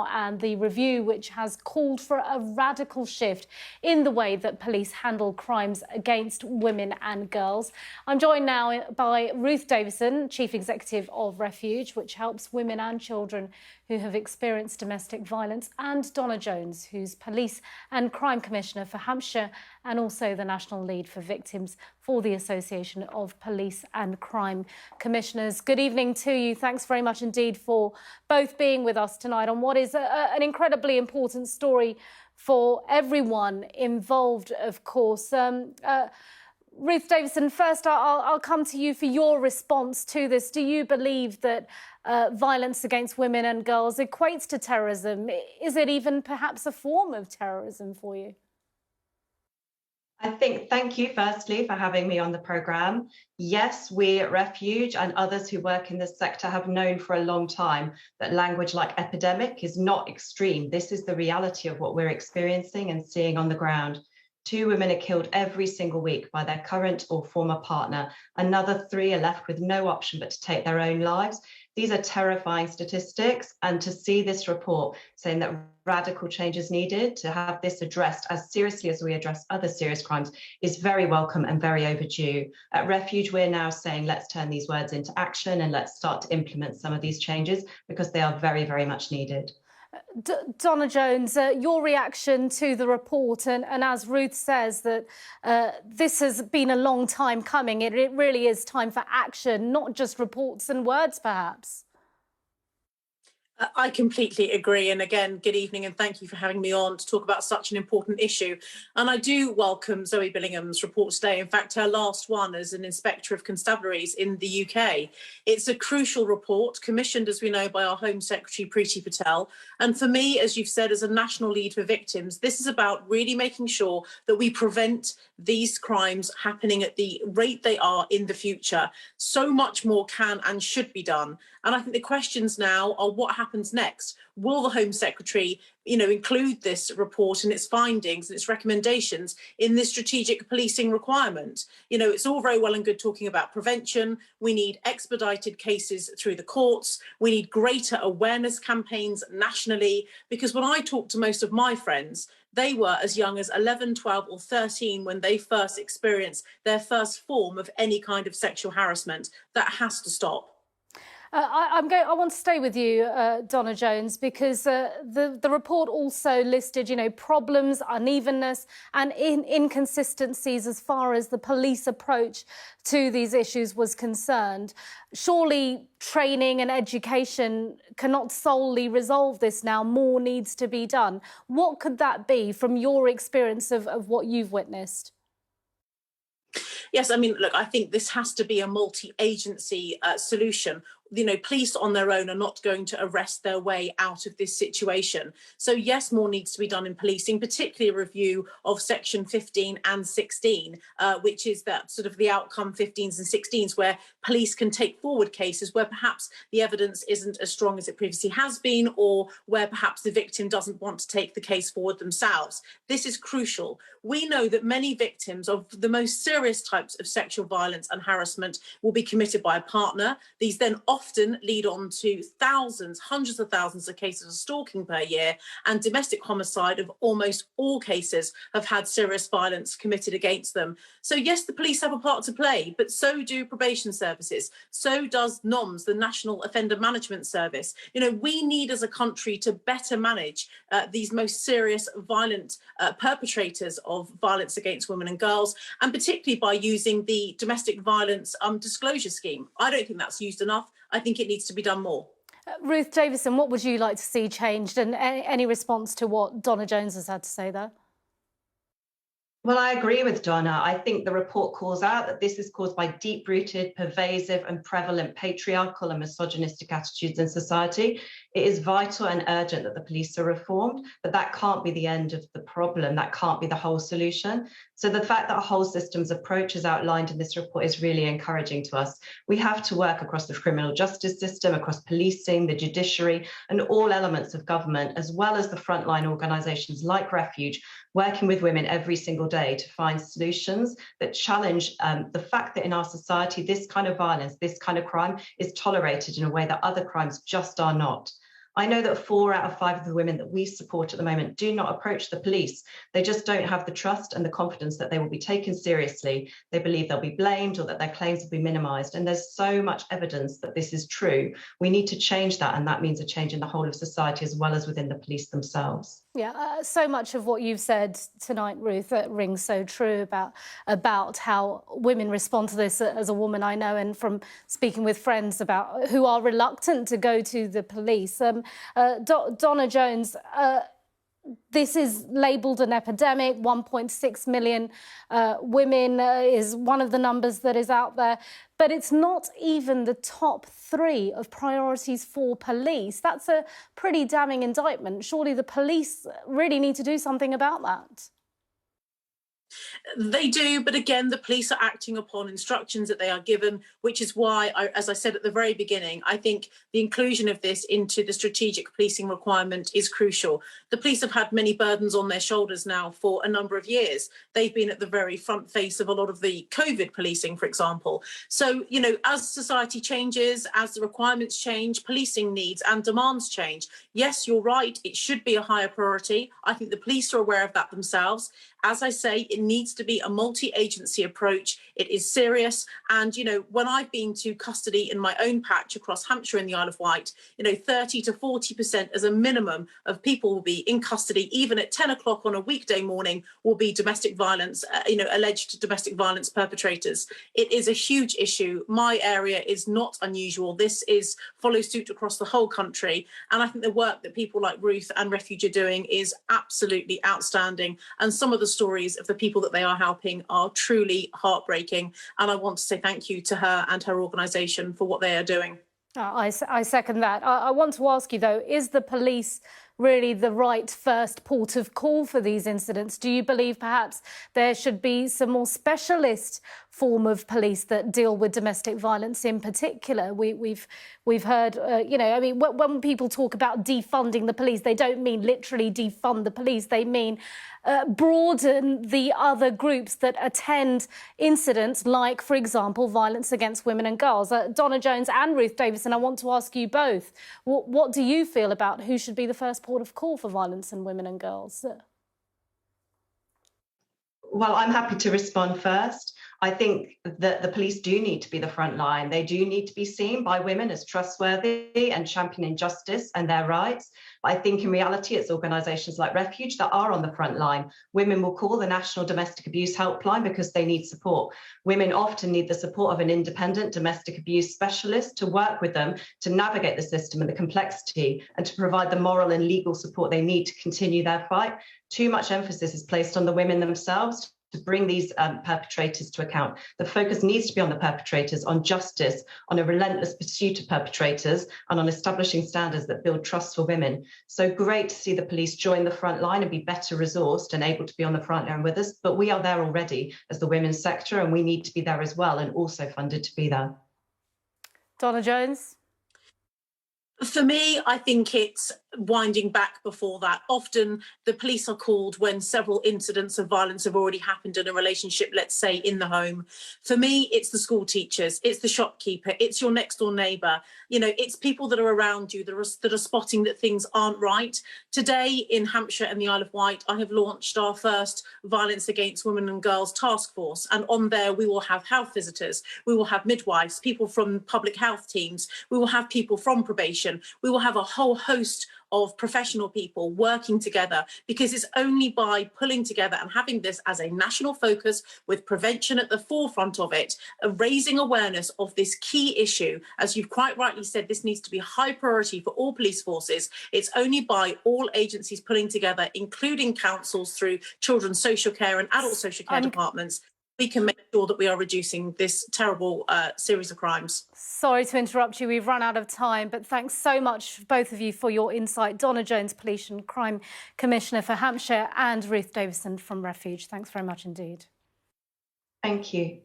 and the review which has called for a radical shift in the way that police handle crimes against women and girls. I'm joined now by Ruth Davidson, Chief Executive of Refuge, which helps women and children who have experienced domestic violence, and Donna Jones, who's Police and Crime Commissioner for Hampshire and also the National Lead for Victims for the Association of Police and Crime Commissioners. Good evening to you. Thanks very much indeed for both being with us tonight on what is an incredibly important story for everyone involved, of course. Ruth Davidson, first I'll come to you for your response to this. Do you believe that violence against women and girls equates to terrorism? Is it even perhaps a form of terrorism for you? Thank you firstly for having me on the programme. Yes, we at Refuge and others who work in this sector have known for a long time that language like epidemic is not extreme. This is the reality of what we're experiencing and seeing on the ground. 2 women are killed every single week by their current or former partner. Another 3 are left with no option but to take their own lives. These are terrifying statistics, and to see this report saying that radical change is needed to have this addressed as seriously as we address other serious crimes is very welcome and very overdue. At Refuge, we're now saying let's turn these words into action and let's start to implement some of these changes because they are very, very much needed. Donna Jones, your reaction to the report, and as Ruth says, that this has been a long time coming. It really is time for action, not just reports and words, perhaps. I completely agree. And again, good evening and thank you for having me on to talk about such an important issue. And I do welcome Zoe Billingham's report today. In fact, her last one as an Inspector of Constabularies in the UK. It's a crucial report commissioned, as we know, by our Home Secretary, Priti Patel. And for me, as you've said, as a national lead for victims, this is about really making sure that we prevent these crimes happening at the rate they are in the future. So much more can and should be done. And I think the questions now are what happens next. Will the Home Secretary, include this report and its findings and its recommendations in this strategic policing requirement? It's all very well and good talking about prevention. We need expedited cases through the courts. We need greater awareness campaigns nationally, because when I talk to most of my friends, they were as young as 11, 12 or 13 when they first experienced their first form of any kind of sexual harassment. That has to stop. I want to stay with you, Donna Jones, because the report also listed, problems, unevenness and inconsistencies as far as the police approach to these issues was concerned. Surely training and education cannot solely resolve this now. More needs to be done. What could that be from your experience of what you've witnessed? Yes, look, I think this has to be a multi-agency solution. Police on their own are not going to arrest their way out of this situation. So yes, more needs to be done in policing, particularly a review of section 15 and 16, which is that sort of the outcome 15s and 16s, where police can take forward cases where perhaps the evidence isn't as strong as it previously has been, or where perhaps the victim doesn't want to take the case forward themselves. This is crucial. We know that many victims of the most serious types of sexual violence and harassment will be committed by a partner. These then often lead on to thousands, hundreds of thousands of cases of stalking per year, and domestic homicide of almost all cases have had serious violence committed against them. So yes, the police have a part to play, but so do probation services. So does NOMS, the National Offender Management Service. We need as a country to better manage these most serious violent perpetrators of violence against women and girls, and particularly by using the domestic violence disclosure scheme. I don't think that's used enough. I think it needs to be done more. Ruth Davidson, what would you like to see changed, and any response to what Donna Jones has had to say there? Well, I agree with Donna. I think the report calls out that this is caused by deep-rooted, pervasive and prevalent patriarchal and misogynistic attitudes in society. It is vital and urgent that the police are reformed, but that can't be the end of the problem. That can't be the whole solution. So the fact that a whole systems approach is outlined in this report is really encouraging to us. We have to work across the criminal justice system, across policing, the judiciary, and all elements of government, as well as the frontline organisations like Refuge, working with women every single day to find solutions that challenge the fact that in our society, this kind of violence, this kind of crime is tolerated in a way that other crimes just are not. I know that 4 out of 5 of the women that we support at the moment do not approach the police. They just don't have the trust and the confidence that they will be taken seriously. They believe they'll be blamed or that their claims will be minimised. And there's so much evidence that this is true. We need to change that, and that means a change in the whole of society as well as within the police themselves. Yeah, so much of what you've said tonight, Ruth, rings so true about how women respond to this. As a woman, I know, and from speaking with friends about who are reluctant to go to the police. Donna Jones, this is labelled an epidemic. 1.6 million women is one of the numbers that is out there. But it's not even the top 3 of priorities for police. That's a pretty damning indictment. Surely the police really need to do something about that. They do, but again, the police are acting upon instructions that they are given, which is why, as I said at the very beginning, I think the inclusion of this into the strategic policing requirement is crucial. The police have had many burdens on their shoulders now for a number of years. They've been at the very front face of a lot of the COVID policing, for example. So, you know, as society changes, as the requirements change, policing needs and demands change. Yes, you're right, it should be a higher priority. I think the police are aware of that themselves. As I say, it needs to be a multi-agency approach. It is serious. And, you know, when I've been to custody in my own patch across Hampshire and the Isle of Wight, you know, 30 to 40% as a minimum of people will be in custody, even at 10 o'clock on a weekday morning, will be domestic violence, alleged domestic violence perpetrators. It is a huge issue. My area is not unusual. This follows suit across the whole country. And I think the work that people like Ruth and Refuge are doing is absolutely outstanding. And some of the stories of the people that they are helping are truly heartbreaking. And I want to say thank you to her and her organisation for what they are doing. I second that. I want to ask you, though, is the police really the right first port of call for these incidents? Do you believe perhaps there should be some more specialist form of police that deal with domestic violence in particular? We've heard, when people talk about defunding the police, they don't mean literally defund the police. They mean broaden the other groups that attend incidents like, for example, violence against women and girls. Donna Jones and Ruth Davidson, I want to ask you both, what do you feel about who should be the first port of call for violence in women and girls? Well, I'm happy to respond first. I think that the police do need to be the front line. They do need to be seen by women as trustworthy and championing justice and their rights. I think in reality, it's organisations like Refuge that are on the front line. Women will call the National Domestic Abuse Helpline because they need support. Women often need the support of an independent domestic abuse specialist to work with them to navigate the system and the complexity and to provide the moral and legal support they need to continue their fight. Too much emphasis is placed on the women themselves to bring these perpetrators to account. The focus needs to be on the perpetrators, on justice, on a relentless pursuit of perpetrators, and on establishing standards that build trust for women. So great to see the police join the front line and be better resourced and able to be on the front line with us. But we are there already as the women's sector, and we need to be there as well, and also funded to be there. Donna Jones? For me, I think it's winding back before that. Often the police are called when several incidents of violence have already happened in a relationship, let's say in the home. For me, it's the school teachers, it's the shopkeeper, it's your next door neighbour. You know, it's people that are around you that are spotting that things aren't right. Today in Hampshire and the Isle of Wight, I have launched our first Violence Against Women and Girls task force. And on there, we will have health visitors, we will have midwives, people from public health teams, we will have people from probation, we will have a whole host of professional people working together, because it's only by pulling together and having this as a national focus with prevention at the forefront of it, raising awareness of this key issue. As you've quite rightly said, this needs to be high priority for all police forces. It's only by all agencies pulling together, including councils through children's social care and adult social care departments, we can make sure that we are reducing this terrible series of crimes. Sorry to interrupt you, we've run out of time, but thanks so much, both of you, for your insight. Donna Jones, Police and Crime Commissioner for Hampshire, and Ruth Davidson from Refuge. Thanks very much indeed. Thank you.